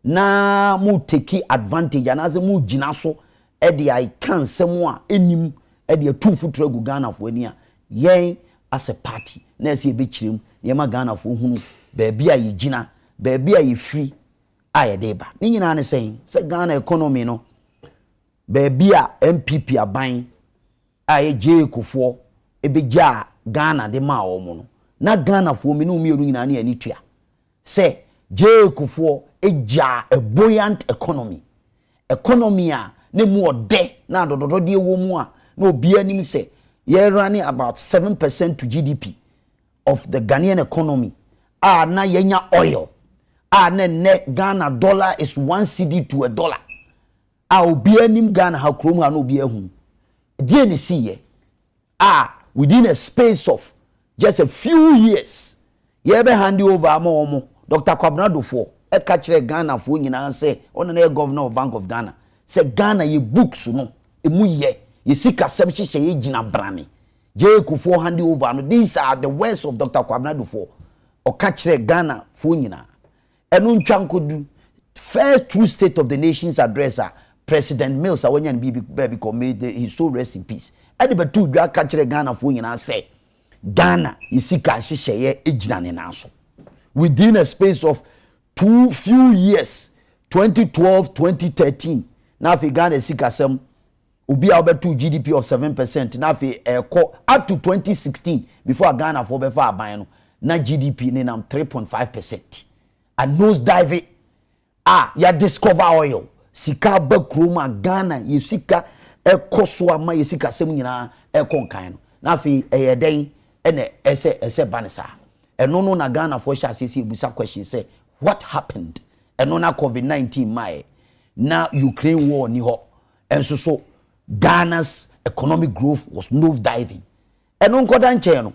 na mu take advantage anaze mu gina so e de I can semwa enim e de atu futura gu Ghana fo ani a yen as a party na ese e be kirem ye ma Ghana fo hunu ba bia ye gina ba bia ye free aye de ba ni nyina ne sen se Ghana economy no ba bia MPP aban aye je kofo e be ja Ghana de ma wo no na Ghana fo mi no mi ru nyina ne ani tua se je kofo eja a buoyant economy a ne mu ode na dododo de wo mu a na obi anim se ye running about 7% to GDP of the Ghanaian economy na yenya oil ne Ghana dollar is 1 cedi to a dollar obi anim Ghana ha krom ha no obi ahu die ne siye within a space of just a few years ye be hand over amomo Dr. Kwabena Dufo e ka kire Ghana fo nyina se ona na governor of Bank of Ghana se Ghana ye books no emu ye sika sem hihye ye gina brane je kufo hand over no these are the words of Dr. Kwabena Dufo o ka kire Ghana fo nyina enu ntwankodu first true state of the nation's addresser President Mills awanya baby made his soul rest in peace e de betu dwa ka kire Ghana fo nyina se Ghana ye sika hihye ye gina ne na so within a space of few years 2012 2013 na fi Ghana sikasem obi a obetu GDP of 7% na fi up to 2016 before Ghana for befa aban no na GDP ne nam 3.5% and nose dive ya discover oil sika ba kroma Ghana ye sika ekoso ama ye sikasem nyina ekonkan no na fi den ene ese banisa eno no na Ghana for sha sisi busa question say what happened eno na COVID-19 mai na Ukraine war ni ho enso so Ghana's economic growth was nose diving eno nkoda nche no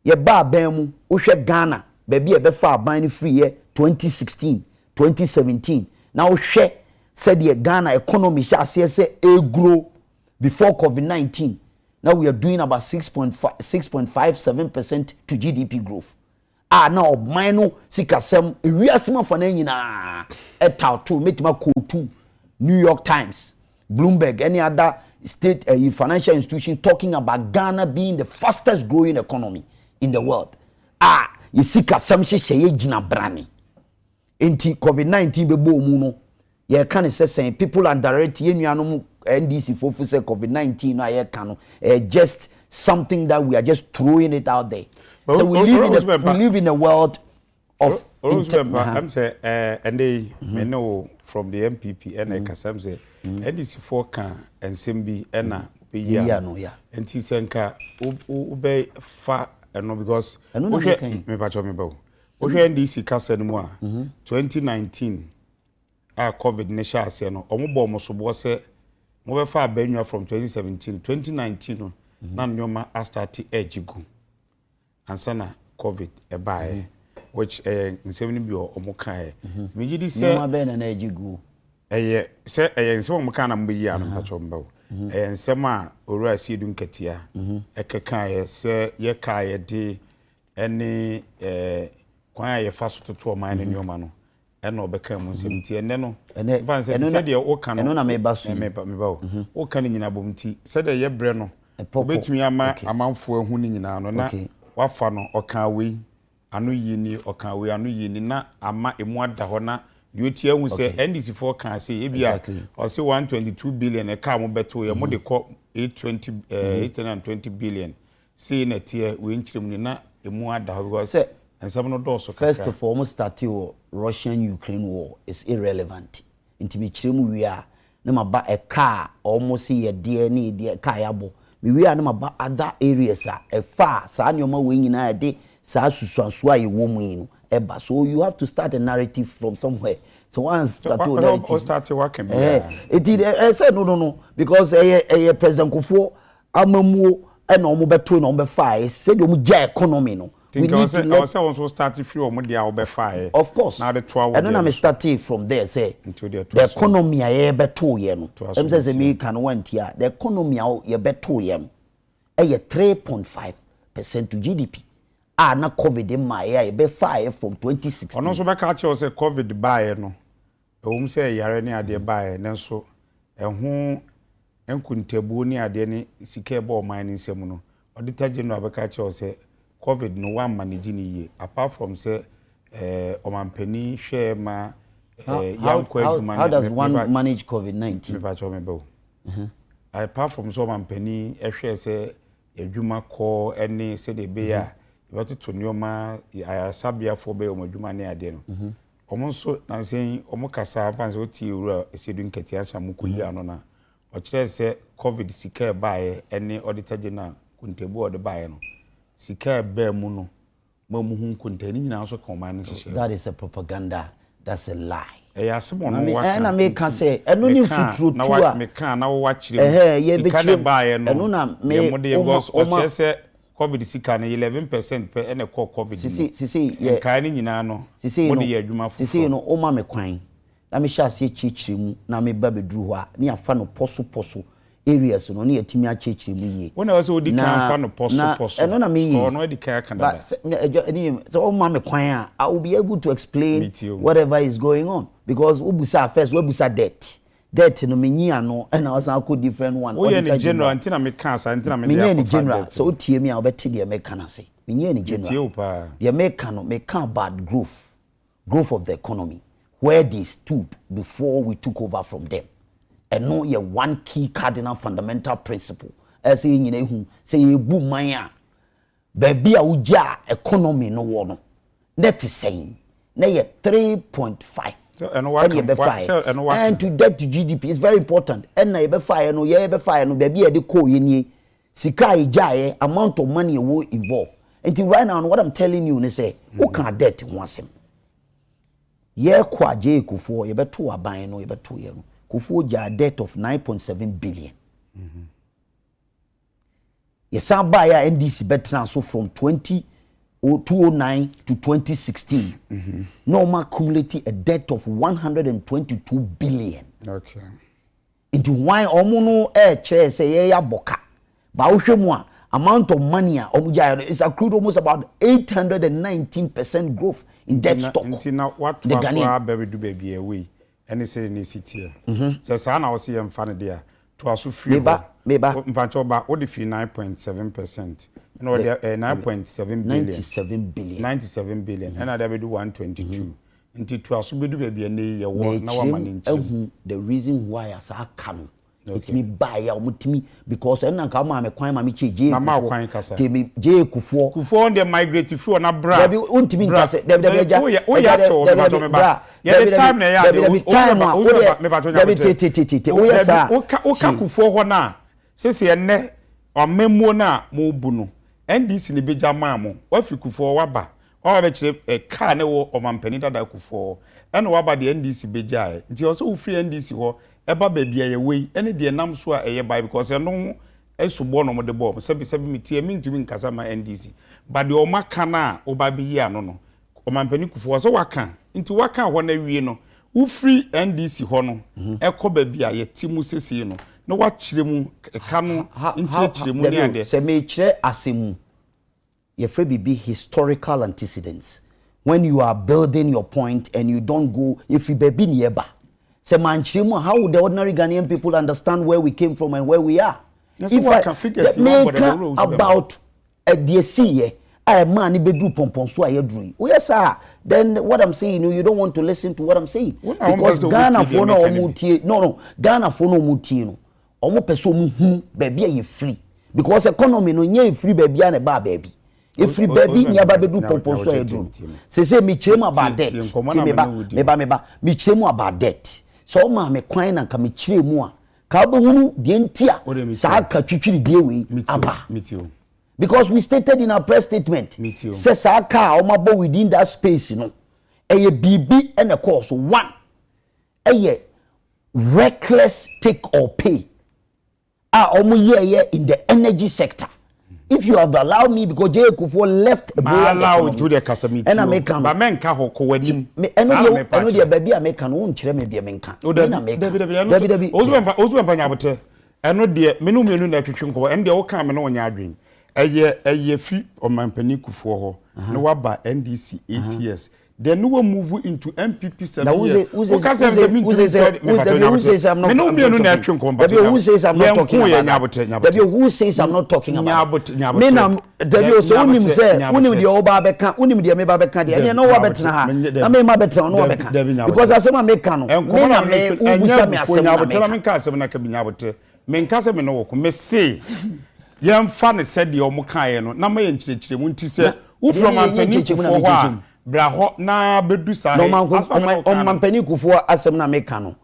ye ba ban mu wo hwe Ghana ba bi e be fa ban ni free year 2016 2017 na wo hwe said the Ghana economy sha say e grow before COVID-19 now we are doing about 6.57% to GDP growth now mine sikasem ewiasema for na nyina etauto metima quote New York Times Bloomberg any other state financial institution talking about Ghana being the fastest growing economy in the world you sikasem hye gina brani enti COVID-19 bebo mu no ye can say people underrate yenuanom NDC fofu say COVID-19 no ye can just something that we are just throwing it out there. So we live in a world of I'm say and they know from the MPP and Kasam say NDC for can and Simbi and no yeah and Tisenka ube fa and no because me pacho me bo NDC kasa no 2019 COVID ne sha ase no omobo mo so bo se mo be fa abanwa from 2019 no na nyoma start ejigu ansana COVID ebae which nsem bi omo kan me gidi se nyoma be na ejigu se nsem omo kan na mbo yi anu pacho mba nsem a owura siedu nkatia ekeka se ye ka ye de ene kwan ye fa so toto oman ne nyoma no eno obeka mu nsem ti ene no fanse se de o kan no na me ba so me ba o kan nyina bom ti se de ye bre no obetumi ama amanfo ahu ni nyina no na wafa no okan we anu yini okan we anu yini na ama emu ada ho na yoti ahu se NDC for kan se e bia o se 122 billion e ka mo beto ye mo de ko 820 billion se na tie we nchirem ni na emu ada ho because ensem no do so first of all almost started Russian-Ukraine war is irrelevant inti bi chirem wi a na maba e car almost ye de ni de car yabo mi wi a na maba other areas a far sa anyoma we nyina de sa susuanso a ye wo mu yin eba so you have to start a narrative from somewhere so once start to narrative start working it did I said no because President Kufuor amamuo e na omo beto na omo be fa said omo ja economy no we need to let also start free omo dia omo be fa of course now the 12 and then I'm starting from there say the economy a beto ye no em say me can want here the economy a ye beto ye no e 3.5% to GDP na COVID in my year be 5 from 2016 ono so be ka che say COVID buy no ewum say yare ne ade bae nenso eho enkuntabu ne ade ne sika ebe o man nsem no Auditor General beka che o say COVID no one manage ni ye apart from say omampani hwe ma how does one manage COVID-19? Me ba cho me bo apart from so omampani hwe say adwuma ko ene se de be ya to nyoma ayarasabia fo be omadwuma ne ade no omo so na sen omo kasa fanse oti ewura esedu nkati asa mukoyi ano na o kire se COVID sika bae ene Auditor General kuntebu ode bae no sika ba mu no mamuhu kuntani nyina so ka oman hihye. That is a propaganda. That's a lie. Asemo no wa na me ka say eno ni futuro tu a me ka na wo wa kire sika ne bae no eno na me mo de boss o kire se COVID sika na 11% pe ene call COVID sisi ye ka ni nyina no mo de ye adwuma fo sisi no o ma me kwan na me hya se chichiri mu na me ba beduru ho a ne afa no poso areas no ne yatimi a chichiri mu ye wona wase odi kan fa no poso eno na me yi ono edi kan Canada so o ma me kwan I will be able to explain whatever is going on because obusa first we busa debt no me nyi ano and also ko different one o ye ni general antina me kan sa antina me dey general so o tie me a obeti dey me kan ase me nyi ni general dey me kan about growth of the economy where they stood before we took over from them and no ye one key cardinal fundamental principle as say nyina hu say ye bu man a baby a uja economy no wo no net is saying na ye 3.5 and what and to debt to GDP is very important and na ye be fire no baby e de ko ye nie sika ijaye amount of money wo involve until right now what I'm telling you ne say who can debt ho asem ye kwa je kufo ye beto aban no ye beto ye no kufo ja debt of 9.7 billion ye san ba ya NDC betra so from 2009 to 2016 normal accumulating a debt of 122 billion. Okay. Into why omono chere say ye ya boka ba wo hwemu a amount of money omuja is accrued almost about 819% growth in debt stock. Now what was our baby do baby away any say ni city so say na wo say em fa ne dia to aso free meba mpancho ba wo de free 9.7%. No, they are 9.7 billion. 97 billion. And I do 122. Until to us, we do baby and they are now money. The reason why I say can it me buy ya mutimi because I come am kwan ma me che je na ma kwan kasa te me je kufo on the migrate through na bra debi untimi kasa debi ja o ya cho me ba to me ba ya the time na ya de o me ba to nya te o ya sa o ka kufo ho na sese enne o memmo na mo bu no NDC ni beja maamo wafikufu waba wa be kire ka ne wo omampani dada kufu ene waba de NDC beja e nti o so free NDC ho eba baabi ye wei ene de nam so a eye bai because eno esubo no mo de bo sebi mitie mintumi nkasa ma NDC ba de o maka na oba bi yi ano no omampani kufu so waka nti waka ho na wie no wo free NDC ho no ekọ baabi a ye timu sesi no no wa chiremu ka no nchiremu ni ade se me chire asemu ye free be historical antecedents when you are building your point and you don't go if you be nearby se man chiremu how would the ordinary Ghanaian people understand where we came from and where we are yes, if I can figure about a DSC a man bedru pompon so ayedru oh yes sir then what I'm saying you don't want to listen to what I'm saying because Ghana for no omutie no Ghana for no omutie no omo pese omu hu baby e free because economy no nye free baby na ba baby e free baby nya ba bedru pompon so ayedru say me chirem about debt me chirem about debt so ma me kwan na ka me chiremu a ka bo hunu de ntia sa ka twitwiri de we aba because we stated in our press statement says our car omabo within that space no eye bibi and a course one eye reckless take or pay omo ye in the energy sector if you have allowed me because J Kufo left allow to the casamity and I make ba menka ho ko wadim eno de baby American won kire me de menka na make David ozu banya abote eno de menu na twetwe nko eno de wo kan me no nya adwen eye fi omampani Kufo ho na waba NDC 8 years then we move into MPP 7 now, years. Who says I'm not talking about? Who says I'm not talking about? Me na Debbie so unim say unim the oba beka unim the meba beka de no wa betena ha na me ma betena no wa beka because asema meka no me na me ubusa me asema me ka asema na ka binya bote me nka se me no wo me say yemfa ne se de omo kan no na ma ye nkyerechire mu nti se wo from ampani kufo ho a bra ho na bedu sa he ampani kufo asem na meka no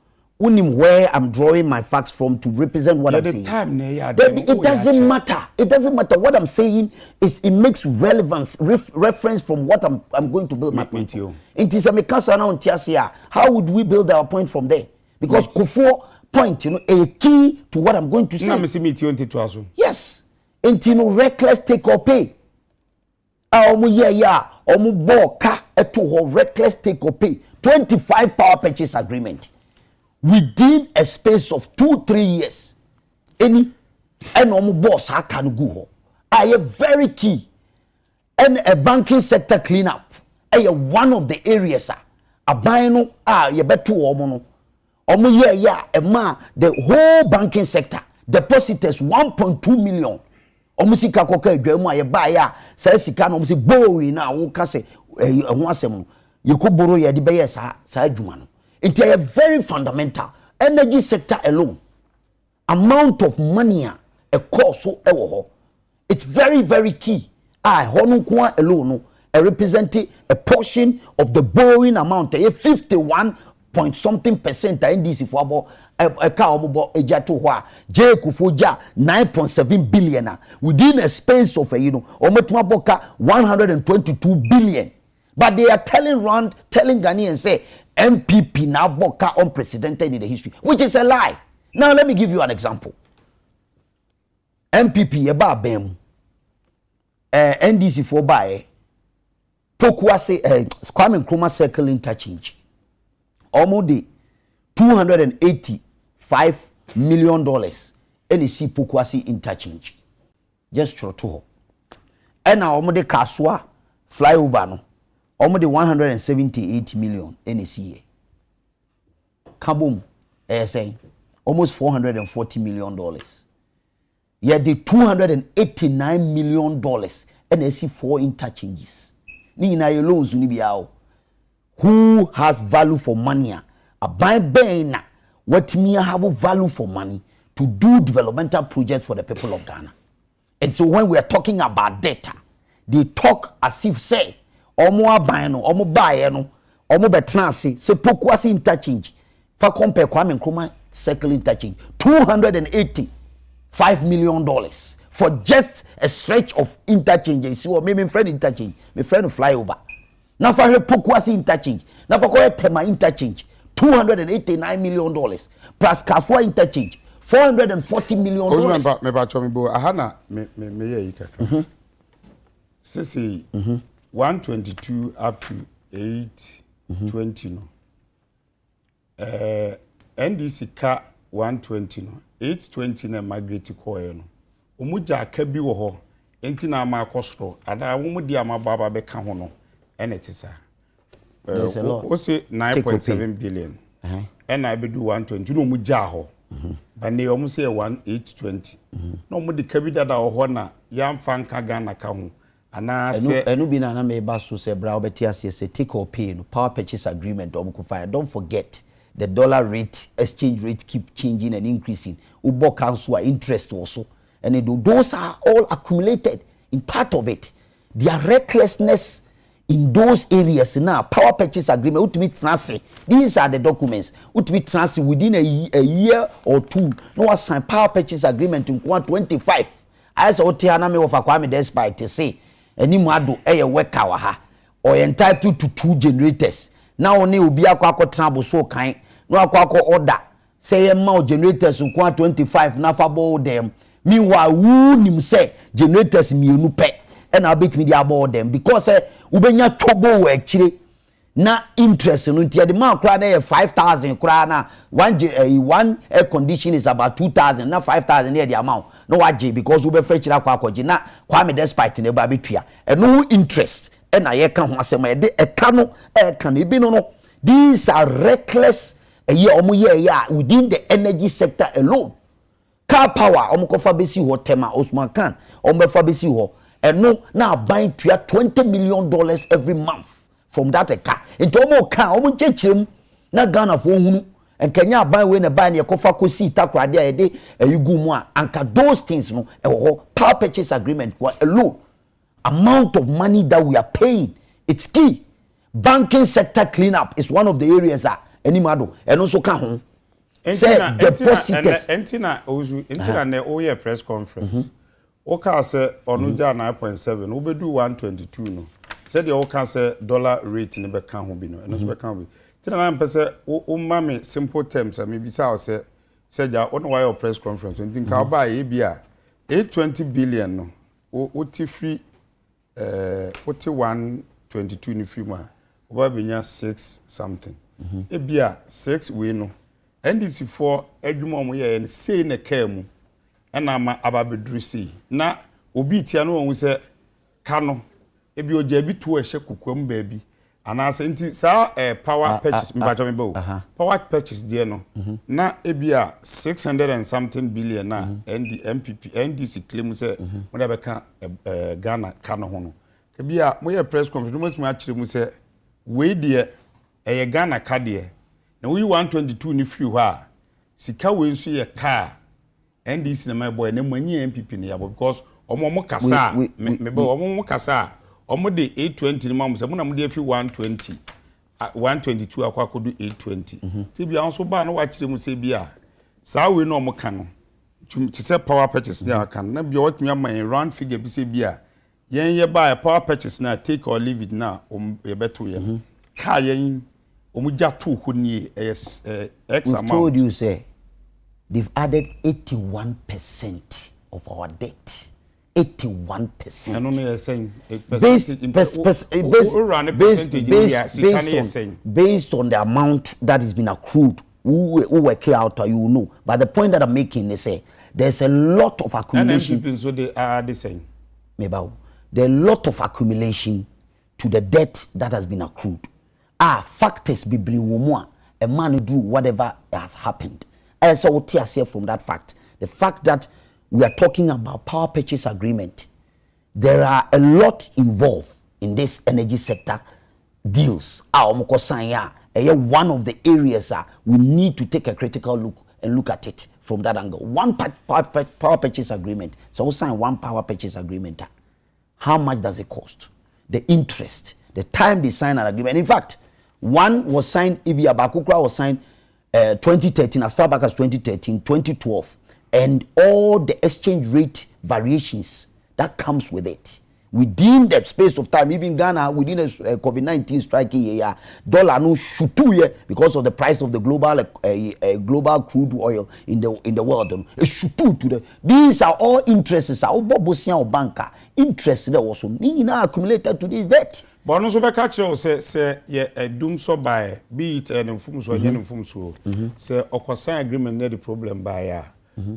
unim where I'm drawing my facts from to represent what I'm saying. It doesn't matter. It doesn't matter. What I'm saying is it makes relevance, reference from what I'm going to build my point to. It is a mekasa. How would we build our point from there? Because Kufo point, a key to what I'm going to say. Yes. And reckless take or pay. Reckless take or pay. 25 power purchase agreement. Within a space of 2-3 years, any boss can go. I am very key. And a banking sector cleanup. One of the areas. A bino you bet two the whole banking sector depositors 1.2 million. Omusika koka dwemu ya ba ya sa sika no omusi borrow na wo ka se ho asem you could borrow ya de be ya sa adwuma no. It is very fundamental. Energy sector alone, amount of money a cost so ewo. It's very, very key. Honukwa alone representing a portion of the borrowing amount. 51 point something percent in this for about a car ejato J Kufuja 9.7 billion within a space of 122 billion. But they are telling Ghanaians say MPP now boka unprecedented in the history, which is a lie. Now let me give you an example. MPP eba bem NDC for buy Pokuase Kwame Nkrumah circle interchange. Almost the $285 million NEC Pokuase interchange. Just to and now almost the Kaswa flyover no. Almost 178 million NECA. Kaboom, saying almost $440 million. Yet the $289 million NEC 4 interchanges. Nina loans who has value for money? A buy bang what me have value for money to do developmental projects for the people of Ghana. And so when we are talking about data, they talk as if say omo aban no omo bae no omo betranse se Pokuase interchange fa compare Kwame Nkrumah circle interchange $285 million for just a stretch of interchange. You see what maybe friend interchange my friend flyover now for Pokuase interchange now for Tema interchange $289 million plus Kaswa interchange $440 million. Me ba chomi bo ahana me ye ikaka sisi 122 up to 820 no. NDC ka 120 no. 820 na migrate koye no. Omuja aka bi wo ho. Enti na ama akostro. Ada wo mudi ama baba be ka ho no. Ene tisa. O se 9.7 billion. And I be do 120 no omuja ho. But they almost say 1820. No mudi kabida da ho na yamfa nka Ghana ka ho. Enu bi na me ba so se bra obeti ase se take or pay no power purchase agreement fire. Don't forget the dollar rate exchange rate keep changing and increasing. Ubo council interest also, and those are all accumulated in part of it. Their recklessness in those areas now power purchase agreement ultimate these are the documents ultimate transfer within a year or two. No sign power purchase agreement in 125 as otiana me of Kwame despite to say any mwado worker wa ha or entitled to 2 generators. Now only will be akwa trouble so kind no akwa order say ma generators in 25 na fa bo them. Meanwhile who nim say generators mienu pe and I bet me the about them because ubenya chobo we chire na interest no ntia the man kra na 5,000 kra na one air condition is about 2,000 na 5,000 near the amount no waje because ube fetch na kwa na Kwame despite ne ba betua and no interest na ye ka ho asem e de eta no e ka na ebi no these are reckless within the energy sector alone. Car power omukofa besi ho tema Osman Khan omukofa besi ho no na buying $20 million every month from that car into omo car omo chechirem na Ghana for hunu and Kenya buy we na buy na kofa kosi takrade a de ayugu mu a anka those things no power purchase agreement for alone amount of money that we are paying, it's key. Banking sector cleanup is one of the areas that animado and also can home. Entina na oye press conference. Oka say onuja 9.7, obedu 122 no. Said the oka say dollar rate ni be kan ho bi no. Eno so be kan bi. Tina na mpese o mame simple terms am bi say ja on why press conference. Ntin ka ba e bia 820 billion no. O ti free 122 ni free ma. Oba benya 6 something. Ebia 6 we no. NDC for adwuma omo ye say na ka mu. Na ma ababedru si. Na obi tia no won se ka no. Ebi oja bi to ehye kokwam ba bi. Ana se nti sa power purchase mbacho me bo. Power purchase de no. Na ebia 600 and something billion na NDC claim say mo da be ka Ghana ka no ho no. Ebia mo ye press conference mo tuma akire mu se we de Ghana ka de na we 122 ni free ho sika we nso ye car NDC na my boy na manyi MPP ne yabo because omo kasa me bo omo kasa omo de 820 ni mam se mo na mo de free 120 122 akwakodu 820 ti bia nso ba na wa kire mu se bia saa we no omo ka no ti se power purchase ya kan na bia watumi am round figure bi se bia yen ye ba power purchase na take or leave it na ye beto ye ka yen X amount. Told you say they've added 81% of our debt. 81%. I don't know you're saying based on the amount that has been accrued. Who work out or you know. But the point that I'm making is there's a lot of accumulation. And so they are the same. There's a lot of accumulation to the debt that has been accrued. Factors be woman a man do whatever has happened. As I will tear here from that fact, the fact that we are talking about power purchase agreement, there are a lot involved in this energy sector deals. One of the areas we need to take a critical look at it from that angle. One power purchase agreement. So we sign one power purchase agreement. How much does it cost? The interest, the time they sign an agreement. In fact, one was signed, Ivia Bakukra was signed 2013, as far back as 2013, 2012, and all the exchange rate variations that comes with it. Within that space of time, even Ghana, within a COVID-19 striking year, dollar no shoot 2 years because of the price of the global crude oil in the world. It shoot to the. These are all interests. Our Bobosian banker interests that also now accumulated to this debt. But no so be catch you say ye doom so by be it an inform so yen inform so say okosan agreement na the problem by ya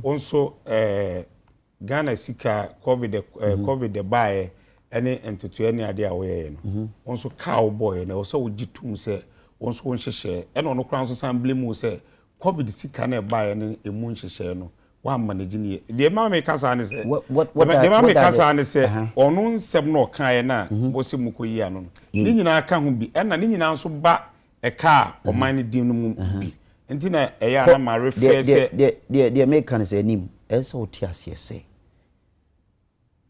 also Ghana sika covid the buy any entutu any ade a we no also cowboy na also ogitum say also won hyehyɛ and ono kran so san blame say covid sika na buy any emu hyehyɛ no wa manage ni de ma me kasa ne say what de ma me kasa ne say ono nsɛm na ɔkan na bo se mukoyi ano ni nyina ka ho bi na ni nyina nso ba eka ɔman ne dim no mu bi enti na ɛya na ma refer say de make kan say nim ɛsɛ otiase say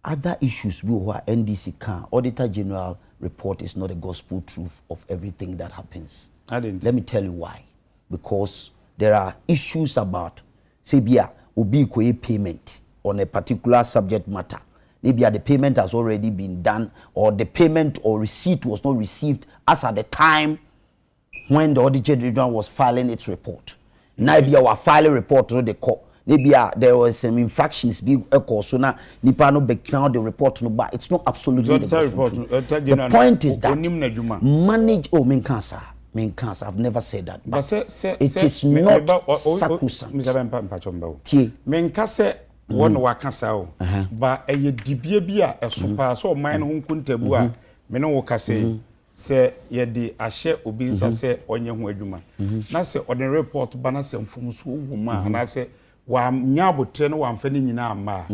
other issues we who are NDC can Auditor General report is not a gospel truth of everything that happens. Let me tell you why. Because there are issues about Sebia Obi Koye payment on a particular subject matter. Maybe the payment has already been done, or the payment or receipt was not received as at the time when the Auditor General was filing its report. Now be our filing report to the court. Maybe there was some infractions be so now nipa no background the report no, but it's not absolutely the report. The point is that manage main cancer. I've never said that. But it is not sacrosanct. Main cancer one wa cancer, but a dibia bia a super so mine home kuntabua me no wo ka se ye di ahye obi nsa se onye ho adwuma na se on report ba na se mfomso wo ma na se wa nya abotre no wa mfa ni nyina ama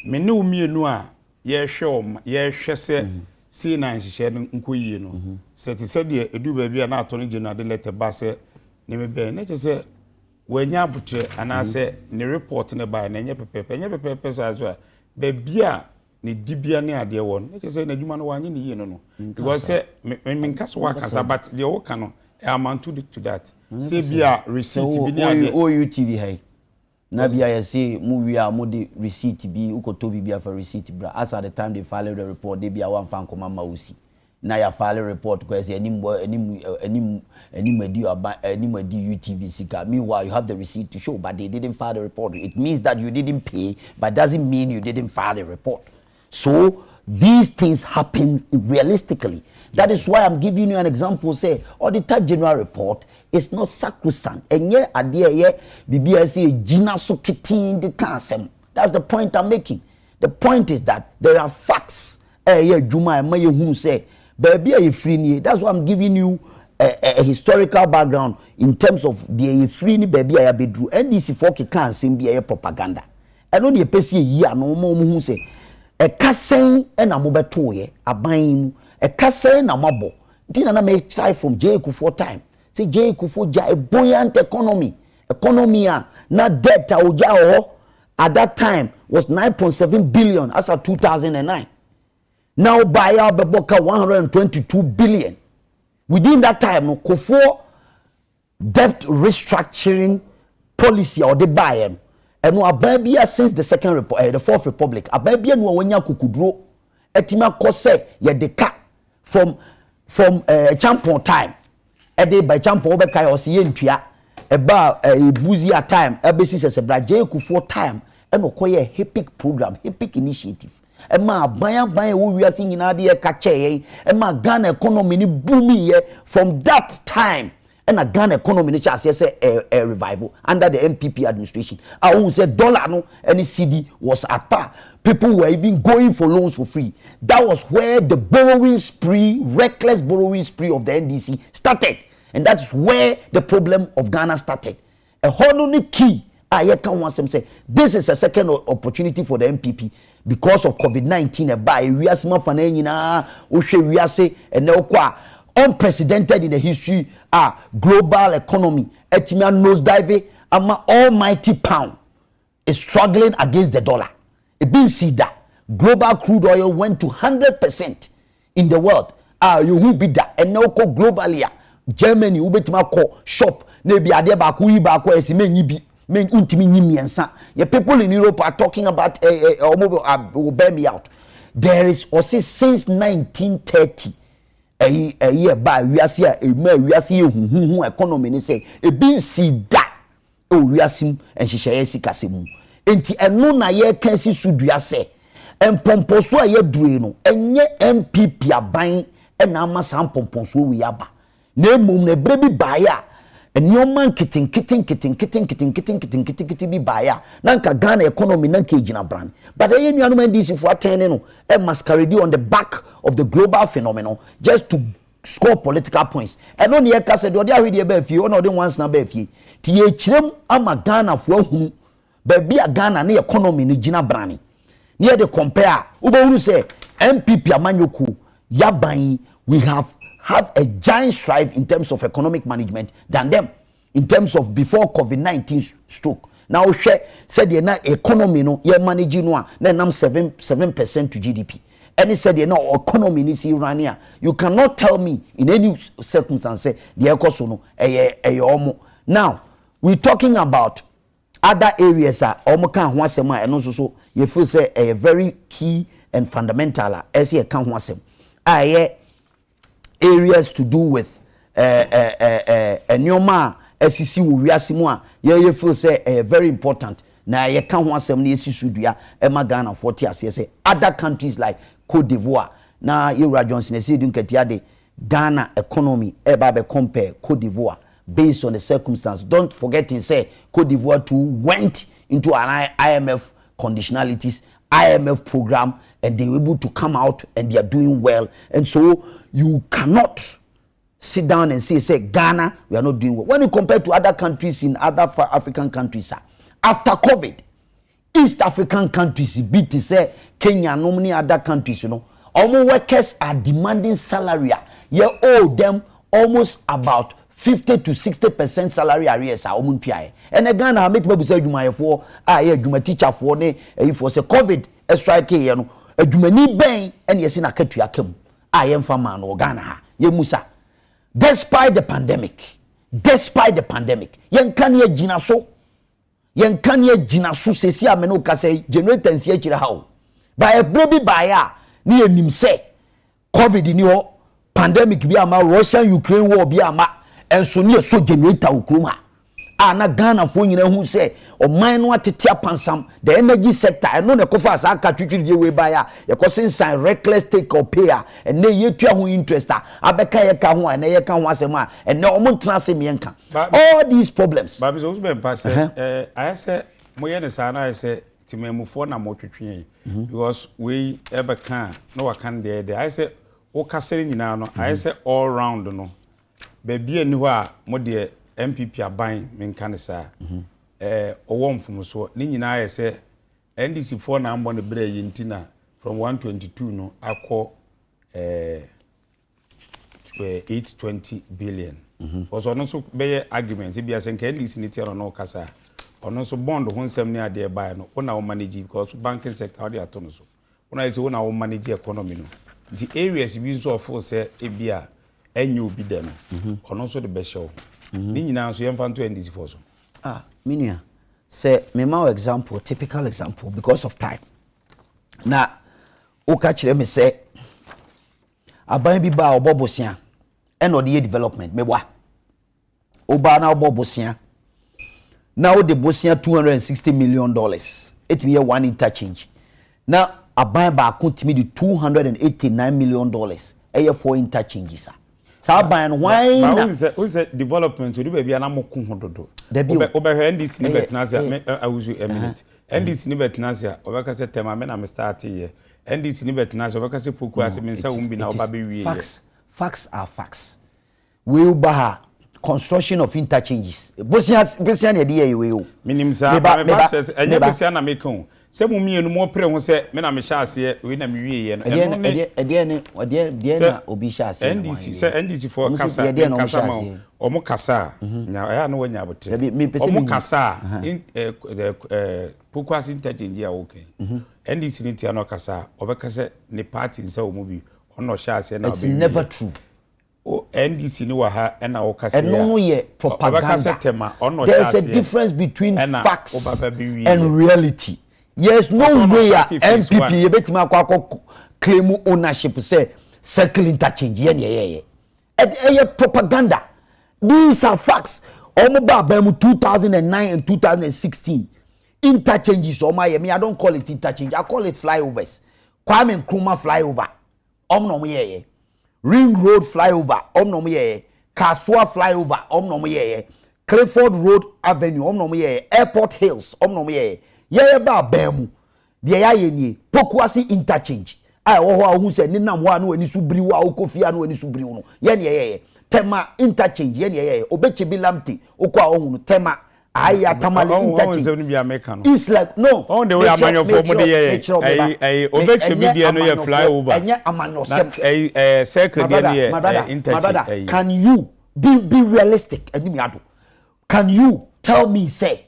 me ne umienu a ye hwe se si na nhyehyɛ no nkoyie no se te se de edu ba bia na ato no gye no ade letter ba se ne me be na che se wanya abotre ana se ne report ne ba na nye pepepe so azo ba bia ne dibia ne ade won na che se na adwuma no wanye ne yie no because se me nkaso wakasa but the o ka no amount to that say bia receipt bi ne ade OUTV hay na bia ya say movie a mo de receipt bi ukoto bi bia for receipt bra as at the time they file the report they bia wan fan koma mausi na ya file report because any UTV sika meanwhile you have the receipt to show but they didn't file the report. It means that you didn't pay but doesn't mean you didn't file the report. So these things happen realistically. That is why I'm giving you an example. Say Auditor General report is not sacrosanct. And yet, BBSA Gina so kitin the cancel. That's the point I'm making. The point is that there are facts. Juma and who say, baby, are you free? That's why I'm giving you a historical background in terms of the free baby I be drew. NDC for can sim be a propaganda. I know the PC year no more who say a cassen and a mobile a buying a cassen a mobile. Didn't I make try from J. for time? Say J. Kufu ja a buoyant economy. Economy na debt at that time was 9.7 billion as of 2009. Now buy our Beboka 122 billion. Within that time, no Kufu debt restructuring policy or the buy them. And no ababia since the the Fourth Republic. Ababia no wanya kukudro. Etima kose ye deka from champion time. Ede by champion obeka o siye ntua. Eba buzi a time. Ebesi se braje kufu time. Eno koye HIPIC program, HIPIC initiative. Ema ban wo wiase nyina de ka che ema Ghana economy ni booming from that time. And a Ghana economy ni chance say a revival under the MPP administration. I who said dollar no any CD was at par. People were even going for loans for free. That was where the borrowing spree, reckless borrowing spree of the NDC started. And that's where the problem of Ghana started. A whole key I can want them say this is a second opportunity for the MPP because of COVID-19 we are small fanena we say and unprecedented in the history global economy etimia nosedive ama almighty pound is struggling against the dollar. It been see that global crude oil went to 100% in the world. You who be that and now globally Germany ubetima ko shop na bi ade ba ko yi ba ko esime nyi men untimi nyi miensa. Your people in Europe are talking about will bear me out. There is also since 1930 a year by we are see who economy ni say e bin see that we are sim and she share sikasemu enti eno na ye kan si sudua se empomposo a ye dure no enye MPP aban e na ama sam pomposo we aba na emum na brebi baya enyoman kitten bi baya nanka Ghana economy nanka ejina brand but e nuanu NDC for attending no e masquerade on the back of the global phenomenon just to score political points and on ye ka se de odi ahwede ba fie on odi once na ba fie ti ye kirem ama Ghana fo ahunu ba bia Ghana na economy ni gina brand near the compare ubawuru say MPP amanyoku yaban we have a giant strive in terms of economic management than them in terms of before COVID-19 stroke. Now share said the economy no ye managing no na nam 7% to GDP. And he said no economy is Irania. You cannot tell me in any circumstance say the economy no now we talking about other areas omo kan ho asem a eno so you feel say a very key and fundamental as ye kan ho asem areas to do with enyoma SCC wo wiase mu a ye feel say very important na ye kan ho asem na esisu dua e ma Ghana 40 ase say other countries like Cote d'Ivoire na Yura Johnson say dun ketiade Ghana economy e ba be compare Cote d'Ivoire based on the circumstance. Don't forget to say Cote d'Ivoire too went into an IMF conditionalities IMF program and they were able to come out and they are doing well. And so you cannot sit down and say Ghana, we are not doing well. When you compare to other countries in other African countries, after COVID, East African countries, be to say Kenya, no many other countries, all workers are demanding salary. You owe them almost about 50 to 60% salary arrears are and again I make people say you for you teacher for ne for say COVID strike adwumani ben and yes na katua kam yemfa man no Ghana ha ye musa despite the pandemic yen kan ye gina so sesi ameno ka say generators ye kire ha by a baby buyer ni enim say COVID ni ho pandemic bi ama Russia Ukraine war bi ama enso ne so generator okroma na Ghana fo nyina hu say o man no atete apansam the energy sector I know the kofa as aka twitwi die we buy ye ko sensan reckless take or pay and na ye tua ho interest abeka ye ka ho na ye ka ho asem and na omo tena asem ye nka all these problems ba me so be mpa say I say moye ne sa na I say timamufo na mo twetwe because we ever can no wa kan there I say o kasere nyina no I say all round no baby ani ho a mo de MPP aban menka ne sa owo mfumu so ni nyina aye se NDC for na ambo ne bre yintina from 122 no akọ 820 billion also no so be argument bi asenka NDC ni tiaro no kasa ono so bond ho nsem ne ade buy no una wo manage because banking sector ade ato no so una say una wo manage economy no the areas bi so of say ebia enyo bi de no ono so de be show ni nyina so yemfa nto NDC for so minia say me ma example typical example because of time na o ka kire me say aban bi ba obobosia e no de development me bwa o ba na obobosia na o de bosia $260 million it be one interchange na aban ba kontimi de $289 million e for interchanges Saban why na who say development to be bia na moko hododo obe NDC ni betnasia awuzu a minute NDC ni betnasia obeka say tema me na me start here NDC ni betnasia obeka say poku ase me nsa wumbi na oba be wie facts are facts we ba construction of interchanges bosia na dey we o minim sa me ba enya bosia na make on se mu mienu mo pre ho se me na me sha ase we na me wie ye no ede na obi sha ase NDC se NDC for kasa ma omo kasa nya ya na wanya bote omo kasa pokuas interchange ya okay NDC ni tia no kasa obeka se ne party nsa omo bi ono sha ase na obi it's never true NDC ni wa ha na o kasa ya no ye propaganda there's a difference between facts and reality. Yes, no way MPP you betima akwa claim ownership say circle interchange ye propaganda. These are facts. Omoba 2009 and 2016 interchanges me I don't call it interchange, I call it flyovers. Kwame Nkrumah flyover omno ye Ring Road flyover omno ye Kasua flyover omno ye Clifford Road Avenue omno ye Airport Hills omno ye ye ba bemu de ya ye ni Pokuasi interchange wo ho hu se ni nam ho anu ani subiri wo akofi anu ani subiri no ye ne ye tema interchange ye ne ye obechibi lamti okwa ohun no tema aya tamale interchange it's like no on the way amanyo for mo de ye obechibi de no ye flyover enya amanosem circle de ne interchange can you be realistic enimi ado can you tell me say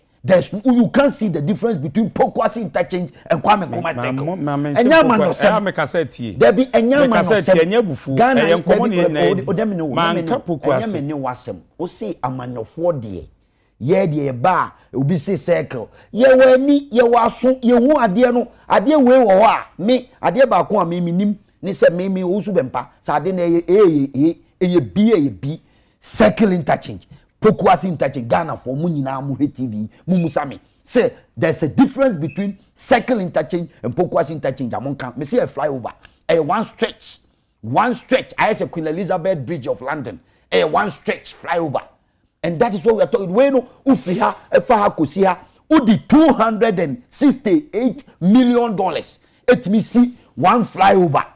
you can't see the difference between Pokuasi interchange and Kwame Nkrumah interchange. Enyama no se. Me kasa tie. There be enyama no se. Enya bufu. Enya komo ne na. Man ka Pokuasi. Enyama ne wasem. O say amanyofo de. Ye de ba obi say circle. Ye wani ye waso ye hu ade no. Ade we wo ho a me ade ba ko a me nim ne se me osu bempa. Sa ade na ye bi circle interchange. Pokuasi interchange Ghana for munyina mu TV mumusame say there's a difference between circle interchange and Pokuasi interchange amonka me say a flyover one stretch I say Queen Elizabeth Bridge of London one stretch flyover and that is what we are talking we no ufi ha efa ha kosi ha udi $268 million it me see one flyover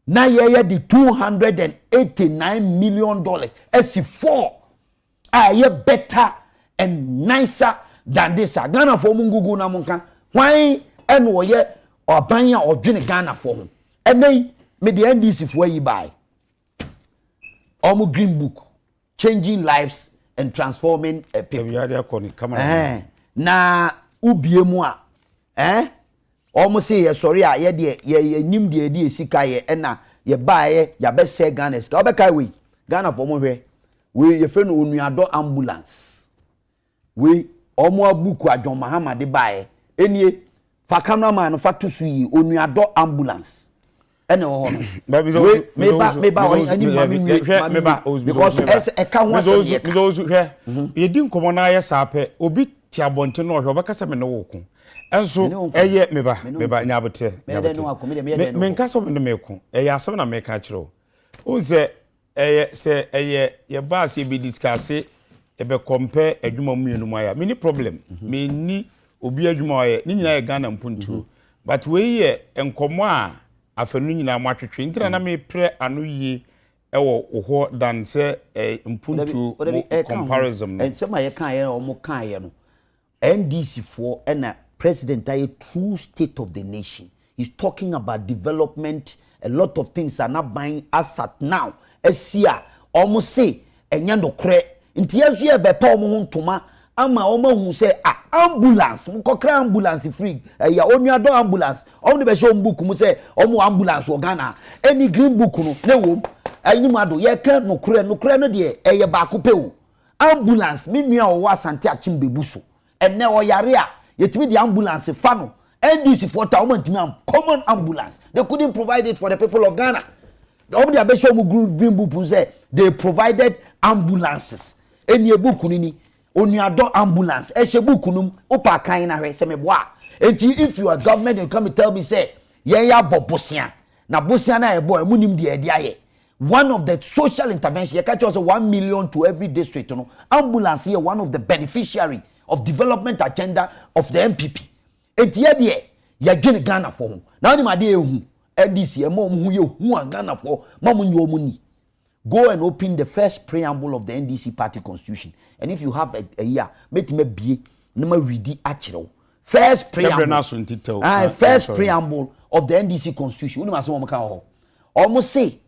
na ye the $289 million SC4 ye better and nicer than this. Ghana for mungugu na munka why and wo ye oban ya odwene Ghana for ho enei me the NDC for yi buy omo green book changing lives and transforming people na ubie mu a omo say ye sorry a ye de ye nim de de sika ye na ye buy ya be say Ghana sika obeka we Ghana for mo hwe we ye fe no onuado ambulance we omo abuku adjon Muhammad buy enie fa cameraman no fa to su yi onuado ambulance ene ho no because as a can was ye din komo na ye sape obi ti abonte no hwe obeka se me no woku enso eye meba nyabote me nkasa me no meku eye asem na me ka kiro o se eye ye ba se be discuss e be compare adwuma mu yenu aya me ni problem me ni obi adwuma aya ni nyina ye Ghana mpuntu but we ye enkomo a afanu nyina mo atwetwe ntira na me pre anu yi ewo ho dan se mpuntu comparison and some ye kan ye o mo kan ye no NDC for and president a true state of the nation. He's talking about development. A lot of things are not buying asset now. Esia almost say enyando kre nti yesu ye be pa omo ntoma ama omo hu say ambulance mo kokra ambulance free ya onuado ambulance omo be show book mu say omo ambulance o Ghana any green book no na wo anyim ado ye ka no kre no de eye ba ko pe wo ambulance me nua o wa Asante Achim bebuso enne o yare a yetimi the ambulance fa no NDC for common ambulance. They couldn't provide it for the people of Ghana. The Abesho Green Book say they provided ambulances. Any book nini onyado ambulance. Eshe book num opa kaina he se meboa. If you are government and come and tell me say ya bobosia na bosia na ebo emunim de ediaye. One of the social intervention you catch also 1 million to every district. No ambulance here one of the beneficiary of development agenda of the MPP. Etie de ya dwene Ghana for ho na oni made ehu NDC e mom hu ye hu Ghana for mom nyo omuni go and open the first preamble of the NDC party constitution and if you have a year make me bie na ma read akire first preamble first preamble of the NDC constitution oni ma se mom kan ho almost say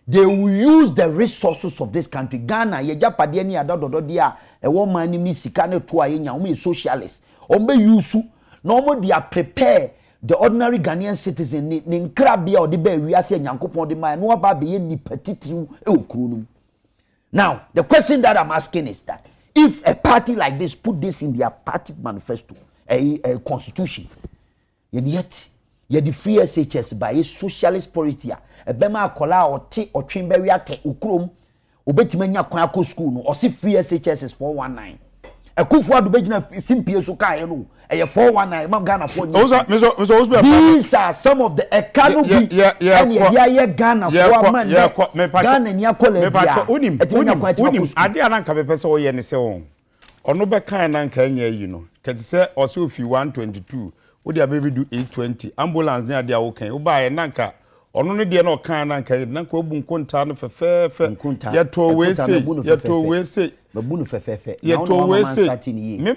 they will use the resources of this country Ghana ye japade ni adododo dia e wo man ni sika na to ayenya o me socialist o be use no they are prepare the ordinary Ghanaian citizen ni nkrabia o de ba wiase nyankopon de man no ba be ye ni patitiru e okuru. Now the question that I'm asking is that if a party like this put this in their party manifesto a constitution yet the free SHS by a socialist polity e be ma akola o te otwen ba wi ate okrom obetima nya kwan akọ school no o si free SHS is 419 Akufo adu begina simpie so kai no eye 419 mam Ghana for these are some of the economy and ye Ghana for man Ghana ni akola bia unim ade ananka be pese wo ye ne se won ono be kan nanka anya yi no kete se o se ofi 122 wo dia be do 820 ambulance ni ade awo kan wo ba ye nanka ono ne de na okan nanka obu nkonta no fefefe ye to we say babunu fefefe yeto we say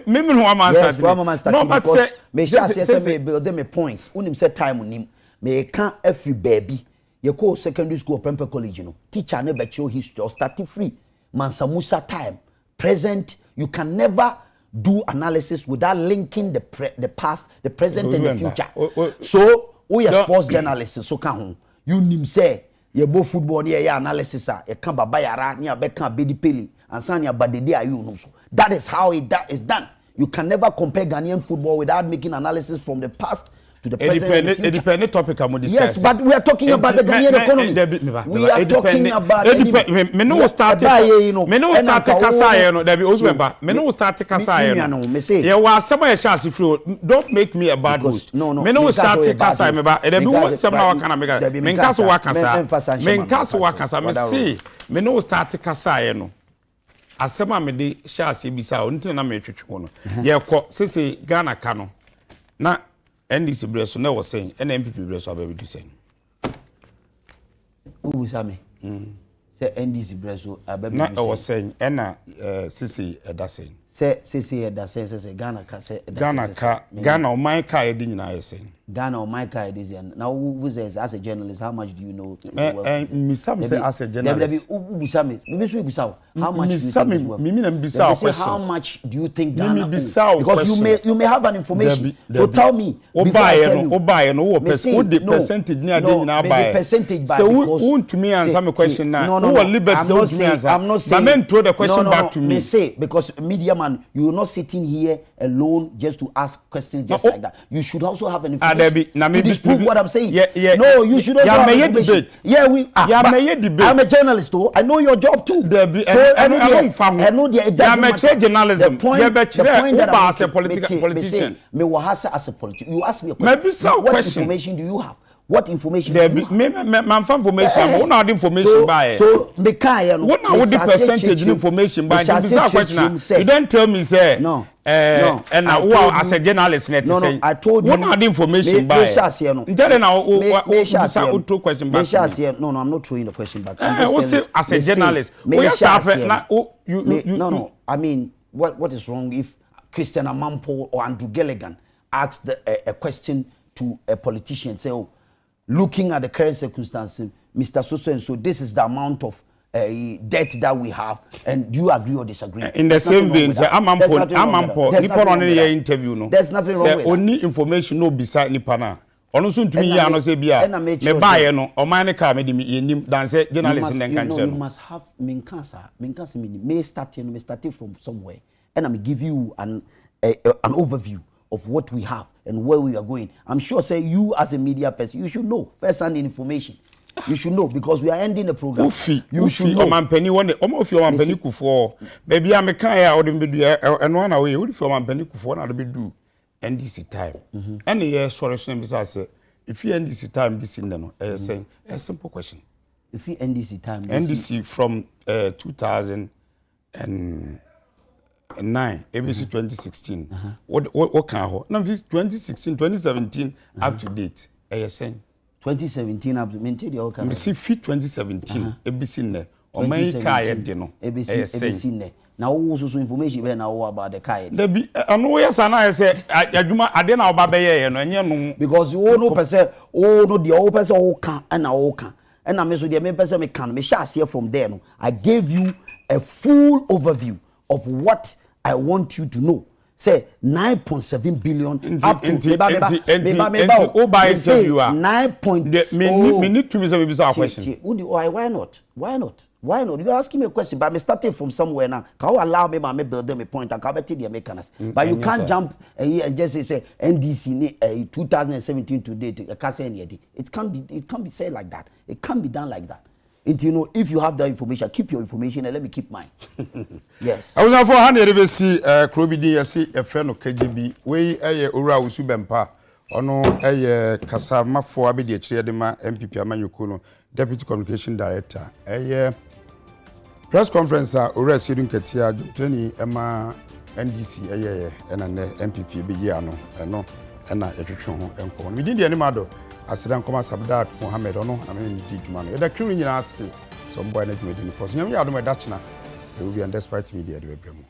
me no am start no but say me say build them points unim say time unim me can every baby ye call secondary school Pempe College no teacher ne be show history or start free Mansa Musa time present you can never do analysis without linking the past the present and the future so we are sports journalists so can you nim say ye bo football ne ye analysis ye kan baba yara ne abeka bedi peli ansani abadede ayu no so that is how it is done. You can never compare Ghanaian football without making analysis from the past to the present. Independent topic I'm discussing. Yes, but we are talking about the Ghanaian economy. We are talking about me no start kasa no there be Ozwemba me no start kasa no ye wa asema ye chance free don't make me a bad host me no start kasa me ba there be some na wakana me nkaso wakasa me see me no start kasa no asema me de chance bisa o ntina na me twetwe no ye kọ sese Ghana ka no na NDC breso na was saying NMPP breso ababe do saying ubusame say NDC breso ababe na was saying na sisi eda saying say eda say Ghana ka say Ghana o man ka edi nyina ye saying Ghana or my car this and now who says as a journalist how much do you know me some say as a journalist how much do you think how much do you think Ghana because you may have an information so tell me buy no percentage near nyina buy percentage so who to me answer my question now who will liberty so to me answer I'm not saying but men throw the question back to me say because media man you are not sitting here alone just to ask questions just like that you should also have an information to disprove what I'm saying. No, you should also have debate. Yeah, debate. I'm a journalist too. I know your job too. So I know the journalism. The point that as a politician. Me wahasa as a politician. You ask me a question. Maybe what information do you have? What information do you have? Man information. What not information by? So me can. What now the percentage information by? You don't tell me say. No. And now as a journalist net say. I told you. What not the information by? Two question back. No, I'm not throwing the question back. As a journalist. No. I mean, what is wrong if Christian Amampo or Andrew Gilligan asked a question to a politician, say, oh, looking at the current circumstances, Mr. So and so, this is the amount of debt that we have, and do you agree or disagree? In the same vein, Amampo, Nippon on the interview, no. There's nothing wrong with that. Only information no beside Nippana. Ono soon to me, I know say bia. Me buy no, or mine car me di dance journalist in the you must have minkasa may start from somewhere, and I'm give you an overview of what we have and where we are going. I'm sure say you as a media person, you should know first-hand information. You should know because we are ending the program. You should know. Man penny one almost your man penny for maybe I'm a kaya or the media and one away. Would for man penny for na be do NDC time. And the solution is I say if you NDC time be seen no saying a simple question. If you NDC time NDC from 2009 ABC 2016 what can ho now 2016 2017 up to date saying 2017 up to maintain the okay. Me see fit 2017 ABC ne o man kai de no ABC ne na wo so information be na wo about the kai there be no yes na say adwuma ade na oba be ye no enye no because you no person no the o person o kan na o kan and na me so the me person me kan me share here from there no I gave you a full overview of what I want you to know. Say 9.7 billion up to 9.0 me need to be a question. Why not? You are asking me a question, but I'm starting from somewhere now. Can you allow me to build them a point and cover the mechanism? But you can't jump and just say NDC 2017 to date. It can't be said like that. It can't be done like that. You know, if you have that information, keep your information and let me keep mine. Yes. I was not for 100 see Krobidi see a friend of KGB. We ura usubempa. Ono kasa mafo abedi chirema MPP Amanyukuno Deputy Communication Director. Press conference ura sidun ketia Tony Emma NDC ena MPP be ano eno ena etwetwe ho enko. We did the animado. Asidan koma Sabdat Mohammed ono amene di djuma no. Da kiri nyina ase so mboa na djuma di ni pos. Nyam ya do me dachna. E will be on despite media de bebremo.